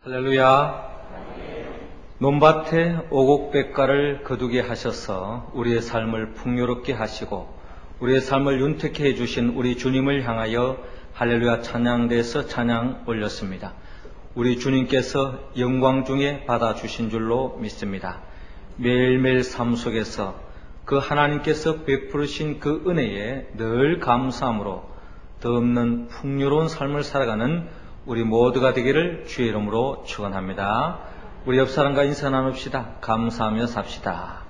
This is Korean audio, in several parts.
할렐루야. 논밭에 오곡백과를 거두게 하셔서 우리의 삶을 풍요롭게 하시고 우리의 삶을 윤택케 해주신 우리 주님을 향하여 할렐루야 찬양대에서 찬양 올렸습니다. 우리 주님께서 영광 중에 받아주신 줄로 믿습니다. 매일매일 삶 속에서 그 하나님께서 베푸르신 그 은혜에 늘 감사함으로 더없는 풍요로운 삶을 살아가는 우리 모두가 되기를 주의 이름으로 축원합니다. 우리 옆 사람과 인사 나눕시다. 감사하며 삽시다.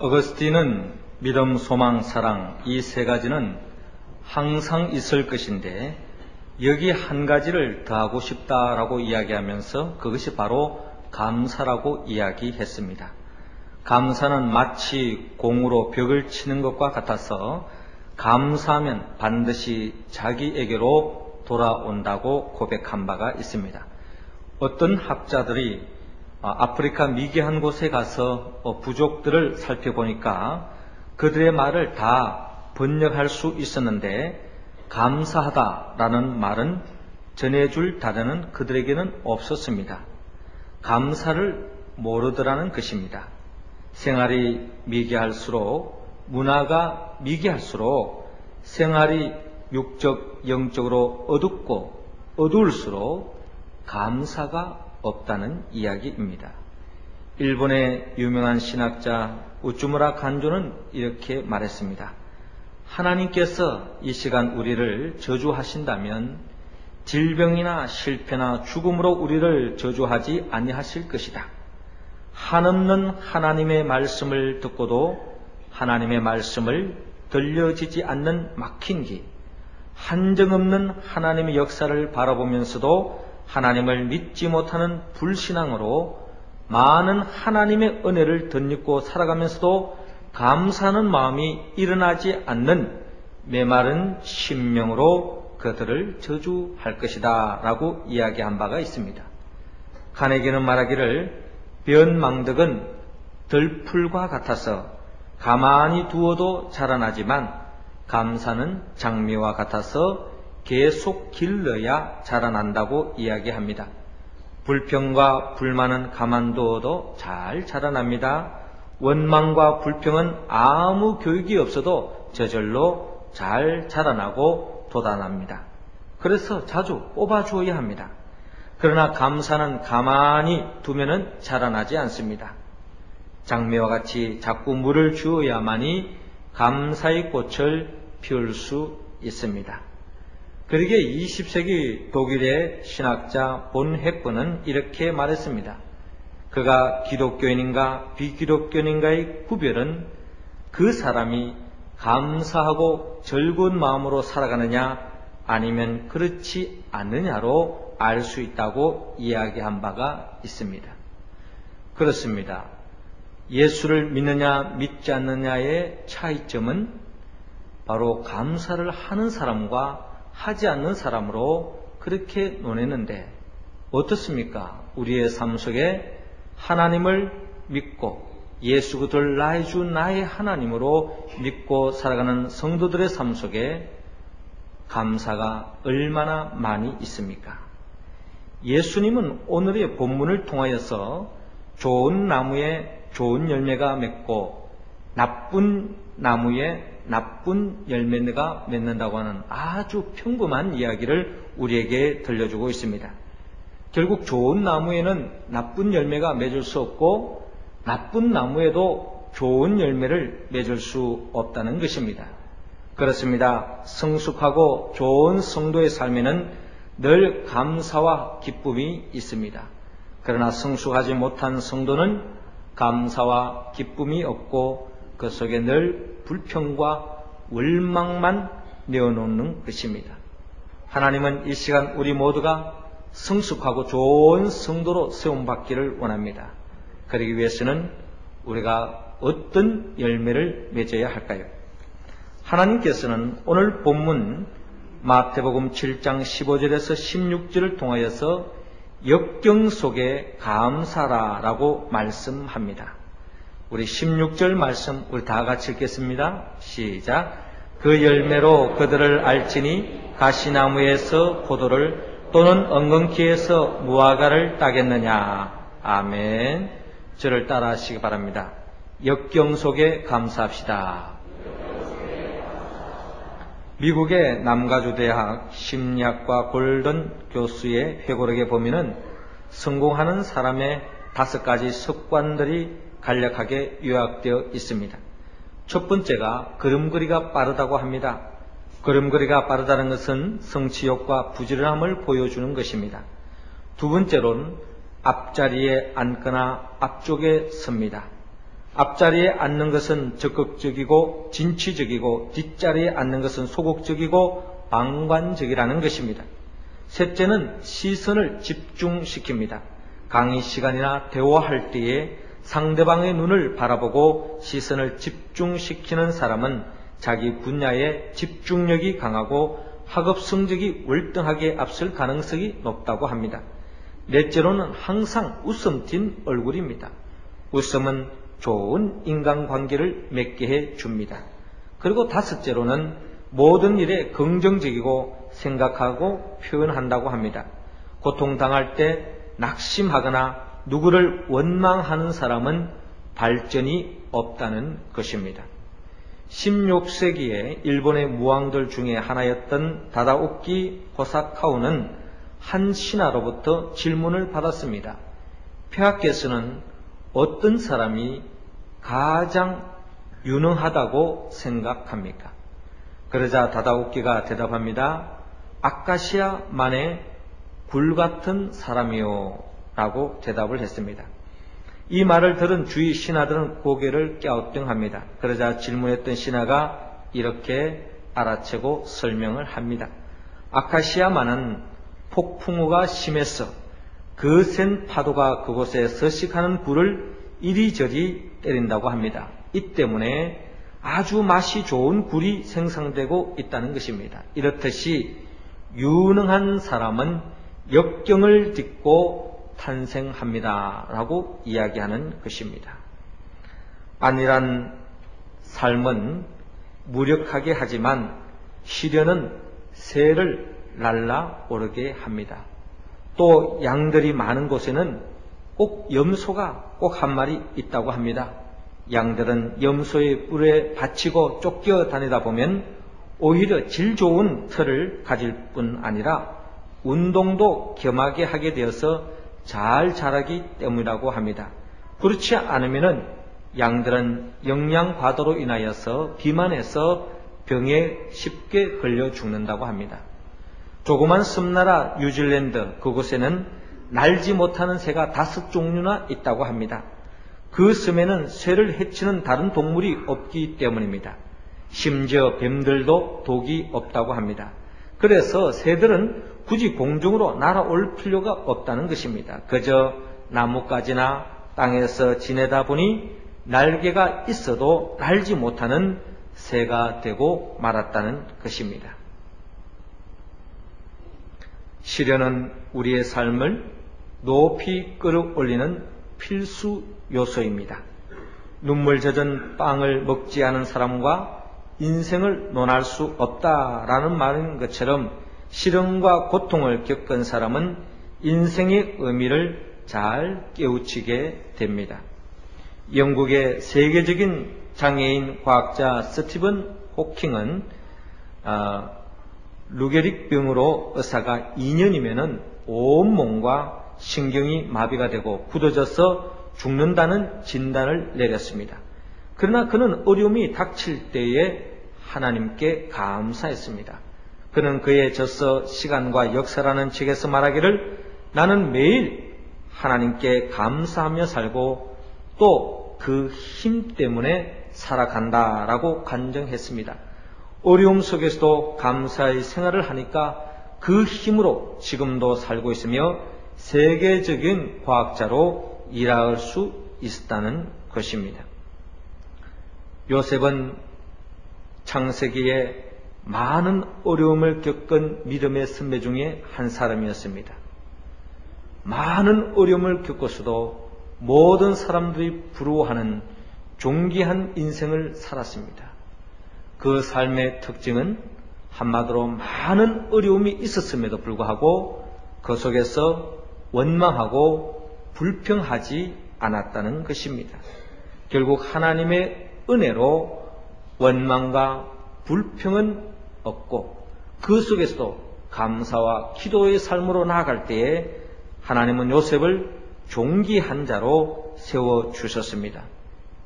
어거스틴은 믿음, 소망, 사랑 이 세 가지는 항상 있을 것인데 여기 한 가지를 더하고 싶다라고 이야기하면서 그것이 바로 감사라고 이야기했습니다. 감사는 마치 공으로 벽을 치는 것과 같아서 감사하면 반드시 자기에게로 돌아온다고 고백한 바가 있습니다. 어떤 학자들이 아프리카 미개한 곳에 가서 부족들을 살펴보니까 그들의 말을 다 번역할 수 있었는데 감사하다라는 말은 전해줄 단어는 그들에게는 없었습니다. 감사를 모르더라는 것입니다. 생활이 미개할수록 문화가 미개할수록 생활이 육적, 영적으로 어둡고 어두울수록 감사가 없다는 이야기입니다. 일본의 유명한 신학자 우츠무라 간조는 이렇게 말했습니다. 하나님께서 이 시간 우리를 저주하신다면 질병이나 실패나 죽음으로 우리를 저주하지 아니하실 것이다. 한없는 하나님의 말씀을 듣고도 하나님의 말씀을 들려지지 않는 막힌 길, 한정없는 하나님의 역사를 바라보면서도 하나님을 믿지 못하는 불신앙으로 많은 하나님의 은혜를 덧입고 살아가면서도 감사하는 마음이 일어나지 않는 메마른 심령으로 그들을 저주할 것이다 라고 이야기한 바가 있습니다. 카네기는 말하기를 변망덕은 들풀과 같아서 가만히 두어도 자라나지만 감사는 장미와 같아서 계속 길러야 자라난다고 이야기합니다. 불평과 불만은 가만두어도 잘 자라납니다. 원망과 불평은 아무 교육이 없어도 저절로 잘 자라나고 돋아납니다. 그래서 자주 뽑아주어야 합니다. 그러나 감사는 가만히 두면은 자라나지 않습니다. 장미와 같이 자꾸 물을 주어야만이 감사의 꽃을 피울 수 있습니다. 그러기에 20세기 독일의 신학자 본 헤프는 이렇게 말했습니다. 그가 기독교인인가 비기독교인인가의 구별은 그 사람이 감사하고 즐거운 마음으로 살아가느냐 아니면 그렇지 않느냐로 알 수 있다고 이야기한 바가 있습니다. 그렇습니다. 예수를 믿느냐 믿지 않느냐의 차이점은 바로 감사를 하는 사람과 하지 않는 사람으로 그렇게 논했는데 어떻습니까? 우리의 삶 속에 하나님을 믿고 예수 그리스도를 나의 주 나의 하나님으로 믿고 살아가는 성도들의 삶 속에 감사가 얼마나 많이 있습니까? 예수님은 오늘의 본문을 통하여서 좋은 나무에 좋은 열매가 맺고 나쁜 나무에 나쁜 열매가 맺는다고 하는 아주 평범한 이야기를 우리에게 들려주고 있습니다. 결국 좋은 나무에는 나쁜 열매가 맺을 수 없고 나쁜 나무에도 좋은 열매를 맺을 수 없다는 것입니다. 그렇습니다. 성숙하고 좋은 성도의 삶에는 늘 감사와 기쁨이 있습니다. 그러나 성숙하지 못한 성도는 감사와 기쁨이 없고 그 속에 늘 불평과 원망만 내어놓는 것입니다. 하나님은 이 시간 우리 모두가 성숙하고 좋은 성도로 세움받기를 원합니다. 그러기 위해서는 우리가 어떤 열매를 맺어야 할까요? 하나님께서는 오늘 본문 마태복음 7장 15절에서 16절을 통하여서 역경 속에 감사라라고 말씀합니다. 우리 16절 말씀 우리 다 같이 읽겠습니다. 시작. 그 열매로 그들을 알지니 가시나무에서 포도를 또는 엉겅퀴에서 무화과를 따겠느냐. 아멘. 저를 따라 하시기 바랍니다. 역경 속에 감사합시다. 미국의 남가주 대학 심리학과 골든 교수의 회고록에 보면은 성공하는 사람의 5가지 습관들이 간략하게 요약되어 있습니다. 첫 번째가 걸음걸이가 빠르다고 합니다. 걸음걸이가 빠르다는 것은 성취욕과 부지런함을 보여주는 것입니다. 두 번째로는 앞자리에 앉거나 앞쪽에 섭니다. 앞자리에 앉는 것은 적극적이고 진취적이고 뒷자리에 앉는 것은 소극적이고 방관적이라는 것입니다. 셋째는 시선을 집중시킵니다. 강의 시간이나 대화할 때에 상대방의 눈을 바라보고 시선을 집중시키는 사람은 자기 분야에 집중력이 강하고 학업 성적이 월등하게 앞설 가능성이 높다고 합니다. 넷째로는 항상 웃음 띤 얼굴입니다. 웃음은 좋은 인간관계를 맺게 해줍니다. 그리고 5째로는 모든 일에 긍정적이고 생각하고 표현한다고 합니다. 고통당할 때 낙심하거나 누구를 원망하는 사람은 발전이 없다는 것입니다. 16세기에 일본의 무왕들 중에 하나였던 다다오키 호사카우는 한 신하로부터 질문을 받았습니다. 폐하께서는 어떤 사람이 가장 유능하다고 생각합니까? 그러자 다다오키가 대답합니다. 아카시아만의 굴 같은 사람이요 라고 대답을 했습니다. 이 말을 들은 주위 신하들은 고개를 갸우뚱합니다. 그러자 질문했던 신하가 이렇게 알아채고 설명을 합니다. 아카시아만은 폭풍우가 심해서 거센 파도가 그곳에 서식하는 굴을 이리저리 때린다고 합니다. 이 때문에 아주 맛이 좋은 굴이 생성되고 있다는 것입니다. 이렇듯이 유능한 사람은 역경을 딛고 탄생합니다. 라고 이야기하는 것입니다. 안일한 삶은 무력하게 하지만 시련은 새를 날아오르게 합니다. 또 양들이 많은 곳에는 꼭 염소가 꼭 한 마리 있다고 합니다. 양들은 염소의 뿔에 받치고 쫓겨 다니다 보면 오히려 질 좋은 털을 가질 뿐 아니라 운동도 겸하게 하게 되어서 잘 자라기 때문이라고 합니다. 그렇지 않으면은 양들은 영양 과도로 인하여서 비만해서 병에 쉽게 걸려 죽는다고 합니다. 조그만 섬나라 뉴질랜드 그곳에는 날지 못하는 새가 5종류나 있다고 합니다. 그 섬에는 새를 해치는 다른 동물이 없기 때문입니다. 심지어 뱀들도 독이 없다고 합니다. 그래서 새들은 굳이 공중으로 날아올 필요가 없다는 것입니다. 그저 나뭇가지나 땅에서 지내다 보니 날개가 있어도 날지 못하는 새가 되고 말았다는 것입니다. 시련은 우리의 삶을 높이 끌어올리는 필수 요소입니다. 눈물 젖은 빵을 먹지 않은 사람과 인생을 논할 수 없다라는 말인 것처럼 시련과 고통을 겪은 사람은 인생의 의미를 잘 깨우치게 됩니다. 영국의 세계적인 장애인 과학자 스티븐 호킹은 루게릭병으로 의사가 2년이면은 온몸과 신경이 마비가 되고 굳어져서 죽는다는 진단을 내렸습니다. 그러나 그는 어려움이 닥칠 때에 하나님께 감사했습니다. 그는 그의 저서 시간과 역사라는 책에서 말하기를 나는 매일 하나님께 감사하며 살고 또 그 힘 때문에 살아간다라고 간증했습니다. 어려움 속에서도 감사의 생활을 하니까 그 힘으로 지금도 살고 있으며 세계적인 과학자로 일할 수 있었다는 것입니다. 요셉은 창세기에 많은 어려움을 겪은 믿음의 선배 중에 한 사람이었습니다. 많은 어려움을 겪었어도 모든 사람들이 부러워하는 존귀한 인생을 살았습니다. 그 삶의 특징은 한마디로 많은 어려움이 있었음에도 불구하고 그 속에서 원망하고 불평하지 않았다는 것입니다. 결국 하나님의 은혜로 원망과 불평은 없고 그 속에서도 감사와 기도의 삶으로 나아갈 때에 하나님은 요셉을 존귀한 자로 세워주셨습니다.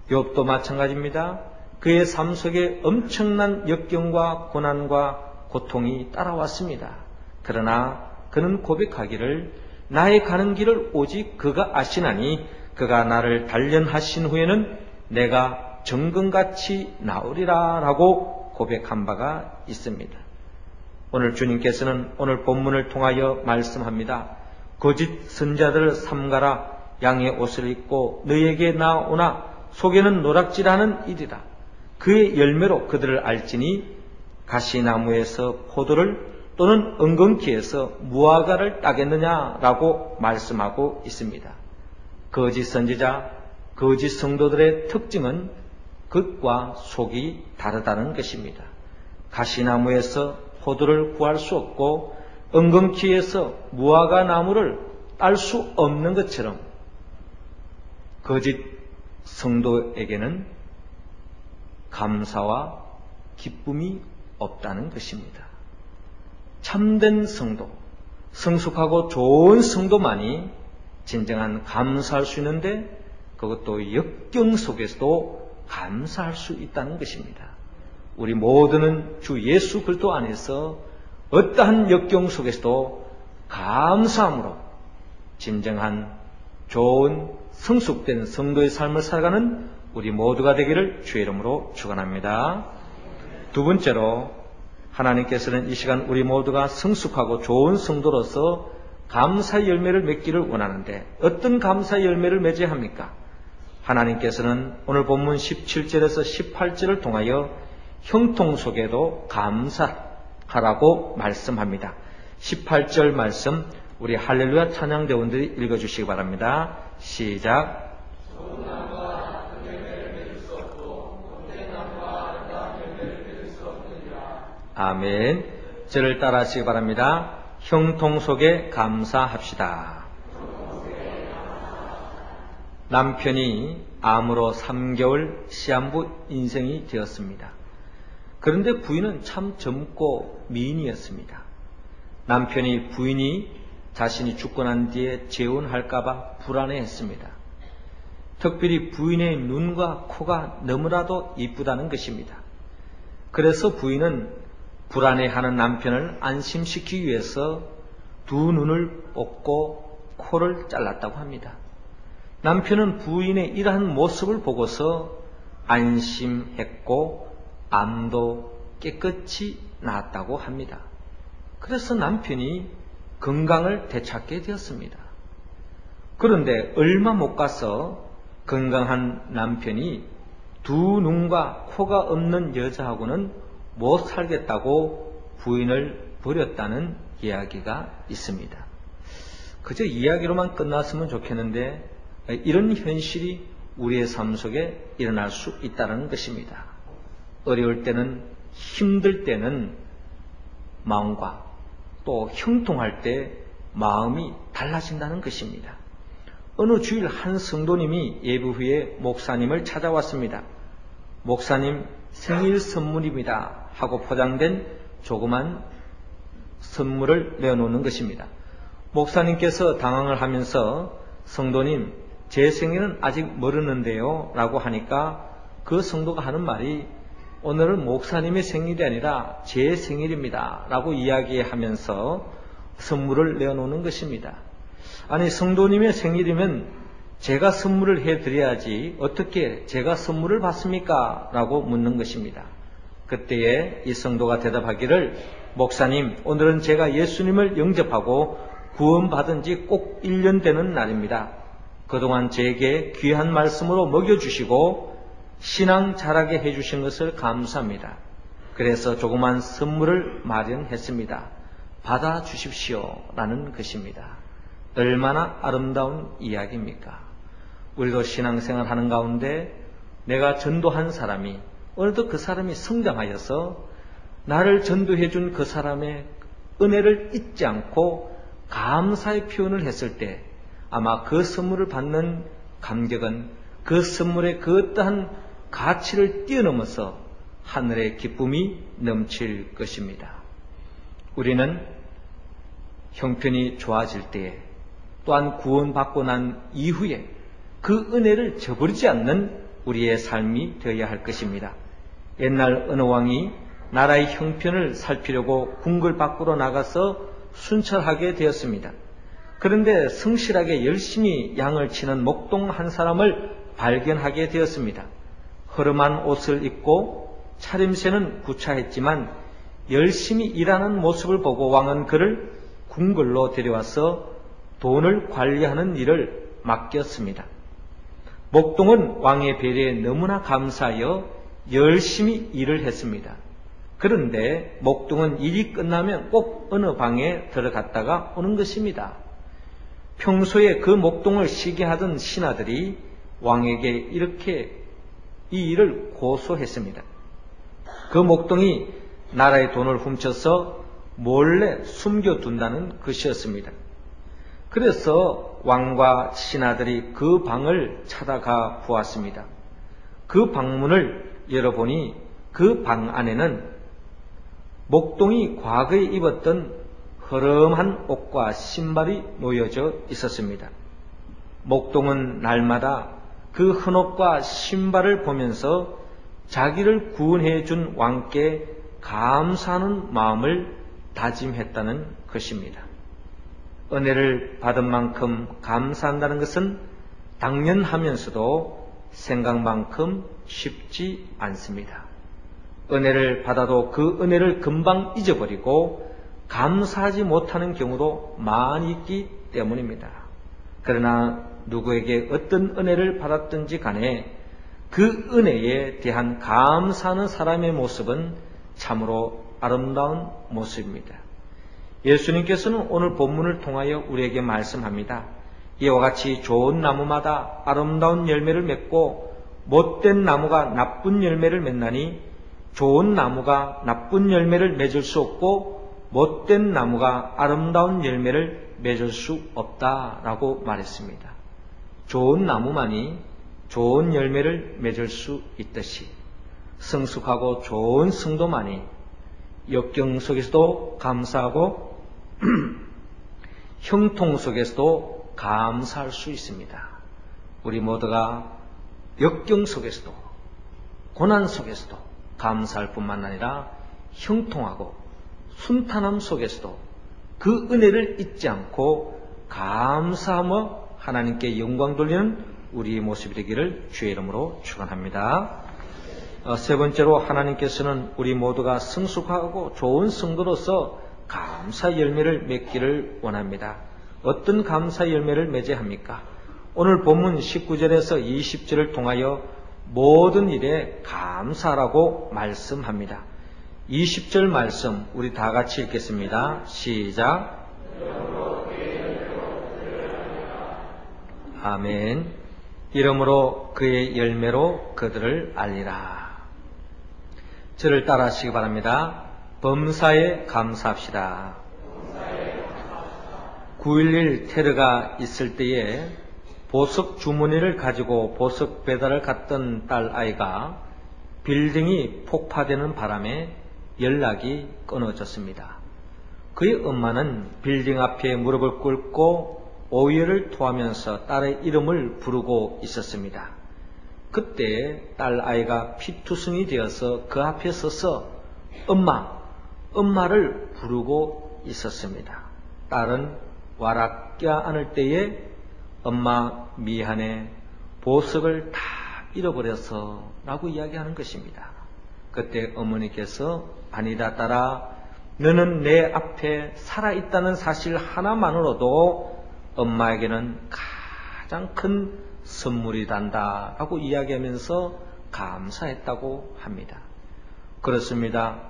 욥도 마찬가지입니다. 그의 삶 속에 엄청난 역경과 고난과 고통이 따라왔습니다. 그러나 그는 고백하기를 나의 가는 길을 오직 그가 아시나니 그가 나를 단련하신 후에는 내가 정금같이 나으리라 라고 고백한 바가 있습니다. 오늘 주님께서는 오늘 본문을 통하여 말씀합니다. 거짓 선자들을 삼가라. 양의 옷을 입고 너에게 나오나 속에는 노략질하는 이리라. 그의 열매로 그들을 알지니 가시나무에서 포도를 또는 은근키에서 무화과를 따겠느냐라고 말씀하고 있습니다. 거짓 선지자, 거짓 성도들의 특징은 겉과 속이 다르다는 것입니다. 가시나무에서 포도를 구할 수 없고 은근키에서 무화과 나무를 딸 수 없는 것처럼 거짓 성도에게는 감사와 기쁨이 없다는 것입니다. 참된 성도, 성숙하고 좋은 성도만이 진정한 감사할 수 있는데 그것도 역경 속에서도 감사할 수 있다는 것입니다. 우리 모두는 주 예수 그리스도 안에서 어떠한 역경 속에서도 감사함으로 진정한 좋은 성숙된 성도의 삶을 살아가는 우리 모두가 되기를 주의 이름으로 축원합니다. 두 번째로 하나님께서는 이 시간 우리 모두가 성숙하고 좋은 성도로서 감사의 열매를 맺기를 원하는데 어떤 감사의 열매를 맺어야 합니까? 하나님께서는 오늘 본문 17절에서 18절을 통하여 형통 속에도 감사하라고 말씀합니다. 18절 말씀 우리 할렐루야 찬양대원들이 읽어주시기 바랍니다. 시작. 아멘. 저를 따라 하시기 바랍니다. 형통 속에 감사합시다. 남편이 암으로 3개월 시한부 인생이 되었습니다. 그런데 부인은 참 젊고 미인이었습니다. 남편이 부인이 자신이 죽고 난 뒤에 재혼할까봐 불안해했습니다. 특별히 부인의 눈과 코가 너무나도 이쁘다는 것입니다. 그래서 부인은 불안해하는 남편을 안심시키기 위해서 두 눈을 뽑고 코를 잘랐다고 합니다. 남편은 부인의 이러한 모습을 보고서 안심했고 암도 깨끗이 나았다고 합니다. 그래서 남편이 건강을 되찾게 되었습니다. 그런데 얼마 못 가서 건강한 남편이 두 눈과 코가 없는 여자하고는 못 살겠다고 부인을 버렸다는 이야기가 있습니다. 그저 이야기로만 끝났으면 좋겠는데 이런 현실이 우리의 삶 속에 일어날 수 있다는 것입니다. 어려울 때는, 힘들 때는 마음과 또 형통할 때 마음이 달라진다는 것입니다. 어느 주일 한 성도님이 예배 후에 목사님을 찾아왔습니다. 목사님 생일 선물입니다 하고 포장된 조그만 선물을 내어놓는 것입니다. 목사님께서 당황을 하면서 성도님 제 생일은 아직 모르는데요 라고 하니까 그 성도가 하는 말이 오늘은 목사님의 생일이 아니라 제 생일입니다 라고 이야기하면서 선물을 내어놓는 것입니다. 아니 성도님의 생일이면 제가 선물을 해드려야지 어떻게 제가 선물을 받습니까? 라고 묻는 것입니다. 그때에 이 성도가 대답하기를 목사님 오늘은 제가 예수님을 영접하고 구원받은 지 꼭 1년 되는 날입니다. 그동안 제게 귀한 말씀으로 먹여주시고 신앙 자라게 해주신 것을 감사합니다. 그래서 조그만 선물을 마련했습니다. 받아주십시오 라는 것입니다. 얼마나 아름다운 이야기입니까? 우리도 신앙생활 하는 가운데 내가 전도한 사람이 어느덧 그 사람이 성장하여서 나를 전도해 준 그 사람의 은혜를 잊지 않고 감사의 표현을 했을 때 아마 그 선물을 받는 감격은 그 선물의 그 어떠한 가치를 뛰어넘어서 하늘의 기쁨이 넘칠 것입니다. 우리는 형편이 좋아질 때에 또한 구원받고 난 이후에 그 은혜를 저버리지 않는 우리의 삶이 되어야 할 것입니다. 옛날 어느 왕이 나라의 형편을 살피려고 궁궐 밖으로 나가서 순찰하게 되었습니다. 그런데 성실하게 열심히 양을 치는 목동 한 사람을 발견하게 되었습니다. 허름한 옷을 입고 차림새는 구차했지만 열심히 일하는 모습을 보고 왕은 그를 궁궐로 데려와서 돈을 관리하는 일을 맡겼습니다. 목동은 왕의 배려에 너무나 감사하여 열심히 일을 했습니다. 그런데 목동은 일이 끝나면 꼭 어느 방에 들어갔다가 오는 것입니다. 평소에 그 목동을 시기하던 신하들이 왕에게 이렇게 이 일을 고소했습니다. 그 목동이 나라의 돈을 훔쳐서 몰래 숨겨둔다는 것이었습니다. 그래서 왕과 신하들이 그 방을 찾아가 보았습니다. 그 방문을 열어보니 그 방 안에는 목동이 과거에 입었던 허름한 옷과 신발이 놓여져 있었습니다. 목동은 날마다 그 헌옷과 신발을 보면서 자기를 구원해 준 왕께 감사하는 마음을 다짐했다는 것입니다. 은혜를 받은 만큼 감사한다는 것은 당연하면서도 생각만큼 쉽지 않습니다. 은혜를 받아도 그 은혜를 금방 잊어버리고 감사하지 못하는 경우도 많이 있기 때문입니다. 그러나 누구에게 어떤 은혜를 받았든지 간에 그 은혜에 대한 감사하는 사람의 모습은 참으로 아름다운 모습입니다. 예수님께서는 오늘 본문을 통하여 우리에게 말씀합니다. 이와 같이 좋은 나무마다 아름다운 열매를 맺고 못된 나무가 나쁜 열매를 맺나니 좋은 나무가 나쁜 열매를 맺을 수 없고 못된 나무가 아름다운 열매를 맺을 수 없다라고 말했습니다. 좋은 나무만이 좋은 열매를 맺을 수 있듯이 성숙하고 좋은 성도만이 역경 속에서도 감사하고 형통 속에서도 감사할 수 있습니다. 우리 모두가 역경 속에서도 고난 속에서도 감사할 뿐만 아니라 형통하고 순탄함 속에서도 그 은혜를 잊지 않고 감사하며 하나님께 영광 돌리는 우리의 모습이 되기를 주의 이름으로 축원합니다. 세 번째로 하나님께서는 우리 모두가 성숙하고 좋은 성도로서 감사 열매를 맺기를 원합니다. 어떤 감사 열매를 맺어야 합니까? 오늘 본문 19절에서 20절을 통하여 모든 일에 감사라고 말씀합니다. 20절 말씀 우리 다 같이 읽겠습니다. 시작. 아멘. 이러므로 그의 열매로 그들을 알리라. 저를 따라 하시기 바랍니다. 범사에 감사합시다. 9.11 테러가 있을 때에 보석 주머니를 가지고 보석 배달을 갔던 딸 아이가 빌딩이 폭파되는 바람에 연락이 끊어졌습니다. 그의 엄마는 빌딩 앞에 무릎을 꿇고 오열을 토하면서 딸의 이름을 부르고 있었습니다. 그때 딸 아이가 피투성이 되어서 그 앞에 서서 엄마를 부르고 있었습니다. 딸은 와락 껴안을 때에 엄마 미안해, 보석을 다 잃어버려서 라고 이야기하는 것입니다. 그때 어머니께서 아니다 딸아, 너는 내 앞에 살아있다는 사실 하나만으로도 엄마에게는 가장 큰 선물이란다 라고 이야기하면서 감사했다고 합니다. 그렇습니다.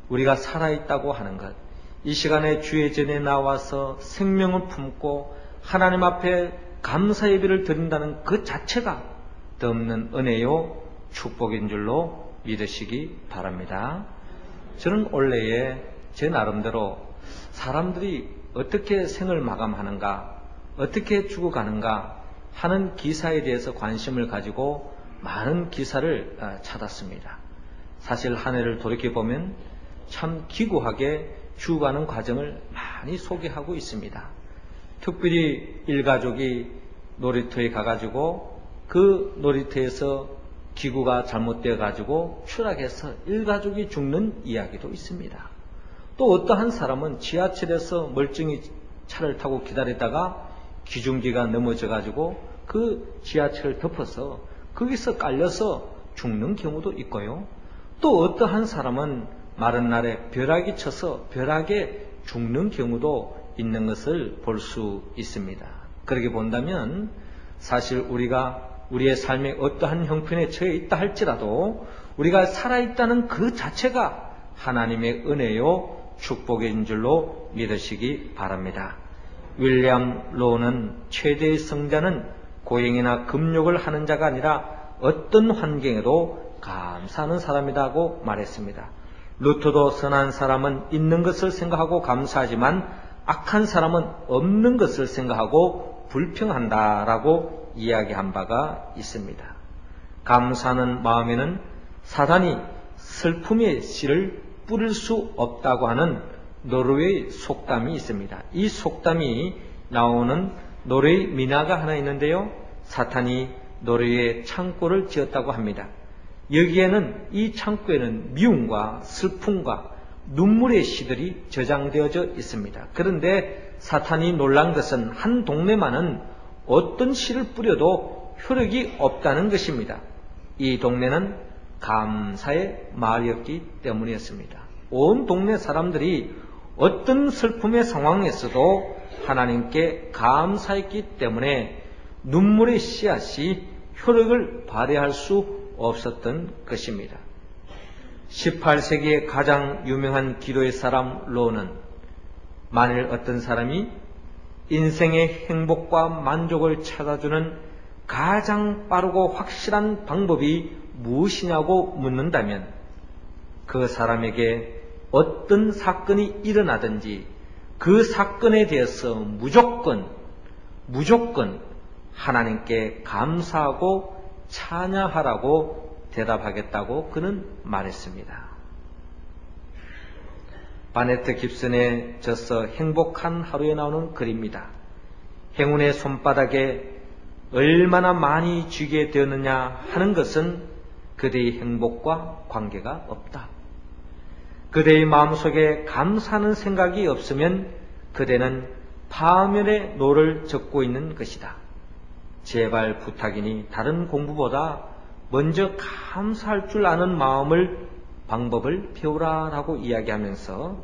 우리가 살아있다고 하는 것, 이 시간에 주의 전에 나와서 생명을 품고 하나님 앞에 감사 예배를 드린다는 그 자체가 덧없는 은혜요 축복인 줄로 믿으시기 바랍니다. 저는 원래에 제 나름대로 사람들이 어떻게 생을 마감하는가, 어떻게 죽어가는가 하는 기사에 대해서 관심을 가지고 많은 기사를 찾았습니다. 사실 한 해를 돌이켜보면 참 기구하게 죽어가는 과정을 많이 소개하고 있습니다. 특별히 일가족이 놀이터에 가가지고 그 놀이터에서 기구가 잘못되어 가지고 추락해서 일가족이 죽는 이야기도 있습니다. 또 어떠한 사람은 지하철에서 멀쩡히 차를 타고 기다리다가 기중기가 넘어져 가지고 그 지하철을 덮어서 거기서 깔려서 죽는 경우도 있고요. 또 어떠한 사람은 마른 날에 벼락이 쳐서 벼락에 죽는 경우도 있는 것을 볼 수 있습니다. 그렇게 본다면 사실 우리가 우리의 삶에 어떠한 형편에 처해 있다 할지라도 우리가 살아있다는 그 자체가 하나님의 은혜요 축복인 줄로 믿으시기 바랍니다. 윌리엄 로우는 최대의 성자는 고행이나 금욕을 하는 자가 아니라 어떤 환경에도 감사하는 사람이라고 말했습니다. 루터도 선한 사람은 있는 것을 생각하고 감사하지만 악한 사람은 없는 것을 생각하고 불평한다라고 이야기한 바가 있습니다. 감사하는 마음에는 사단이 슬픔의 씨를 뿌릴 수 없다고 하는 노르웨이 속담이 있습니다. 이 속담이 나오는 노르웨이 민화가 하나 있는데요. 사탄이 노르웨이에 창고를 지었다고 합니다. 여기에는 이 창고에는 미움과 슬픔과 눈물의 시들이 저장되어져 있습니다. 그런데 사탄이 놀란 것은 한 동네만은 어떤 씨를 뿌려도 효력이 없다는 것입니다. 이 동네는 감사의 마을이었기 때문이었습니다. 온 동네 사람들이 어떤 슬픔의 상황에서도 하나님께 감사했기 때문에 눈물의 씨앗이 효력을 발휘할 수 없었던 것입니다. 18세기의 가장 유명한 기도의 사람 로는 만일 어떤 사람이 인생의 행복과 만족을 찾아주는 가장 빠르고 확실한 방법이 무엇이냐고 묻는다면 그 사람에게 어떤 사건이 일어나든지 그 사건에 대해서 무조건 하나님께 감사하고 찬양하라고 대답하겠다고 그는 말했습니다. 바네트 깁슨의 저서 행복한 하루에 나오는 글입니다. 행운의 손바닥에 얼마나 많이 쥐게 되었느냐 하는 것은 그대의 행복과 관계가 없다. 그대의 마음속에 감사하는 생각이 없으면 그대는 파멸의 노를 젓고 있는 것이다. 제발 부탁이니 다른 공부보다 먼저 감사할 줄 아는 방법을 배우라라고 이야기하면서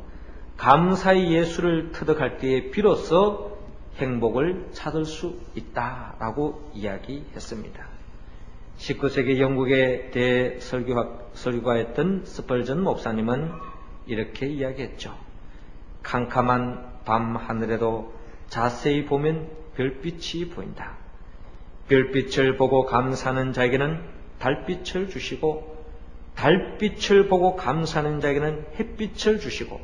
감사의 예수를 터득할 때에 비로소 행복을 찾을 수 있다라고 이야기했습니다. 19세기 영국의 대설교가였던 스펄전 목사님은 이렇게 이야기했죠. 캄캄한 밤 하늘에도 자세히 보면 별빛이 보인다. 별빛을 보고 감사하는 자에게는 달빛을 주시고 달빛을 보고 감사하는 자에게는 햇빛을 주시고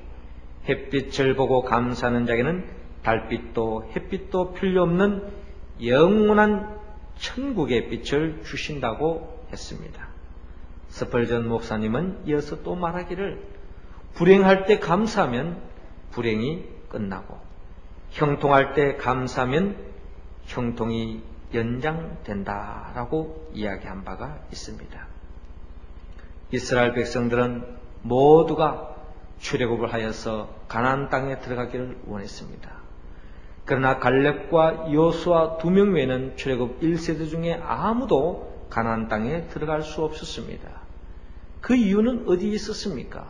햇빛을 보고 감사하는 자에게는 달빛도 햇빛도 필요 없는 영원한 천국의 빛을 주신다고 했습니다. 스펄전 목사님은 이어서 또 말하기를 불행할 때 감사하면 불행이 끝나고 형통할 때 감사하면 형통이 연장된다라고 이야기한 바가 있습니다. 이스라엘 백성들은 모두가 출애굽을 하여서 가나안 땅에 들어가기를 원했습니다. 그러나 갈렙과 여호수아 2명 외에는 출애굽 1세대 중에 아무도 가나안 땅에 들어갈 수 없었습니다. 그 이유는 어디에 있었습니까?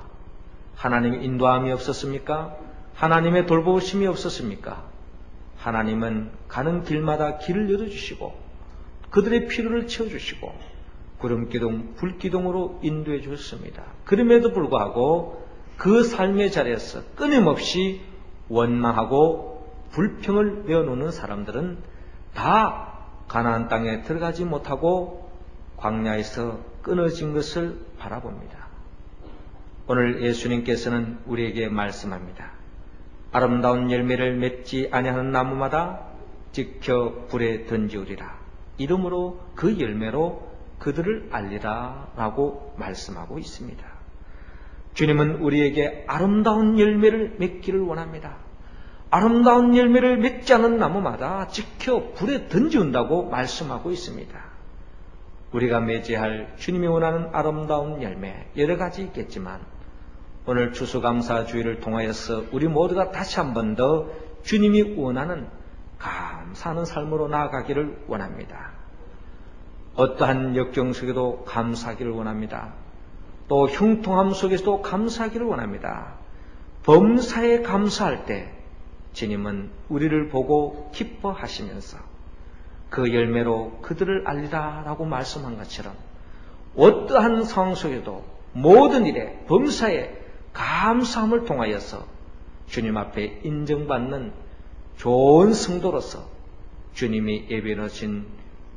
하나님의 인도함이 없었습니까? 하나님의 돌보심이 없었습니까? 하나님은 가는 길마다 길을 열어주시고 그들의 필요를 채워주시고 구름기둥, 불기둥으로 인도해 주셨습니다. 그럼에도 불구하고 그 삶의 자리에서 끊임없이 원망하고 불평을 내어놓는 사람들은 다 가나안 땅에 들어가지 못하고 광야에서 끊어진 것을 바라봅니다. 오늘 예수님께서는 우리에게 말씀합니다. 아름다운 열매를 맺지 아니하는 나무마다 지켜 불에 던지우리라. 이름으로 그 열매로 그들을 알리라 라고 말씀하고 있습니다. 주님은 우리에게 아름다운 열매를 맺기를 원합니다. 아름다운 열매를 맺지 않은 나무마다 지켜 불에 던지운다고 말씀하고 있습니다. 우리가 맺어야 주님이 원하는 아름다운 열매 여러 가지 있겠지만 오늘 추수감사주의를 통하여서 우리 모두가 다시 한 번 더 주님이 원하는 감사하는 삶으로 나아가기를 원합니다. 어떠한 역경 속에도 감사하기를 원합니다. 또 형통함 속에서도 감사하기를 원합니다. 범사에 감사할 때 주님은 우리를 보고 기뻐하시면서 그 열매로 그들을 알리라 라고 말씀한 것처럼 어떠한 상황 속에도 모든 일에 범사에 감사함을 통하여서 주님 앞에 인정받는 좋은 성도로서 주님이 예비해 놓으신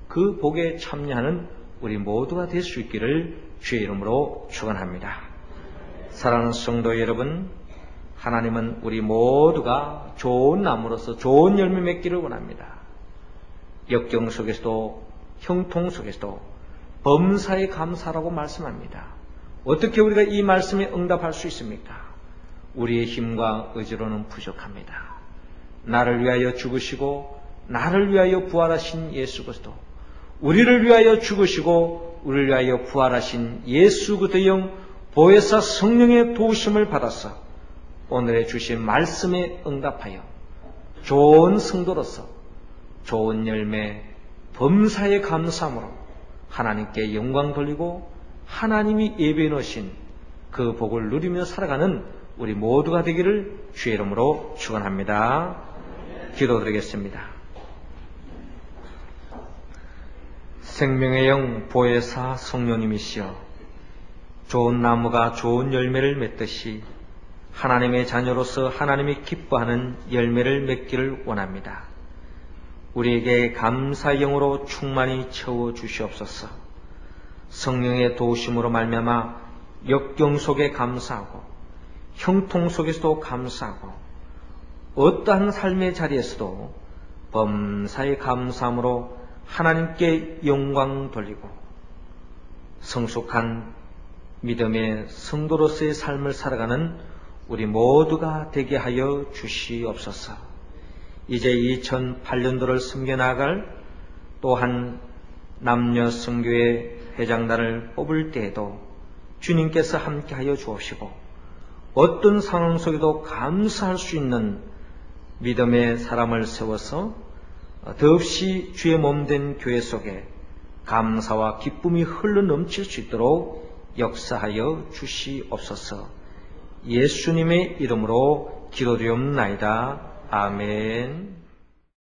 그 복에 참여하는 우리 모두가 될 수 있기를 주의 이름으로 축원합니다. 사랑하는 성도 여러분, 하나님은 우리 모두가 좋은 나무로서 좋은 열매 맺기를 원합니다. 역경 속에서도 형통 속에서도 범사에 감사라고 말씀합니다. 어떻게 우리가 이 말씀에 응답할 수 있습니까? 우리의 힘과 의지로는 부족합니다. 나를 위하여 죽으시고 나를 위하여 부활하신 예수 그리스도, 우리를 위하여 죽으시고 우리를 위하여 부활하신 예수 그리스도의 영 보혜사 성령의 도우심을 받아서 오늘의 주신 말씀에 응답하여 좋은 성도로서 좋은 열매 범사에 감사함으로 하나님께 영광 돌리고 하나님이 예비해 놓으신 그 복을 누리며 살아가는 우리 모두가 되기를 주의 이름으로 축원합니다. 기도드리겠습니다. 생명의 영 보혜사 성령님이시여, 좋은 나무가 좋은 열매를 맺듯이 하나님의 자녀로서 하나님이 기뻐하는 열매를 맺기를 원합니다. 우리에게 감사의 영으로 충만히 채워 주시옵소서. 성령의 도우심으로 말미암아 역경 속에 감사하고 형통 속에서도 감사하고 어떠한 삶의 자리에서도 범사에 감사함으로 하나님께 영광 돌리고 성숙한 믿음의 성도로서의 삶을 살아가는 우리 모두가 되게 하여 주시옵소서. 이제 2008년도를 섬겨나갈 또한 남녀 선교회 회장단을 뽑을 때에도 주님께서 함께하여 주옵시고 어떤 상황 속에도 감사할 수 있는 믿음의 사람을 세워서 더없이 주의 몸된 교회 속에 감사와 기쁨이 흘러넘칠 수 있도록 역사하여 주시옵소서. 예수님의 이름으로 기도드리옵나이다. 아멘.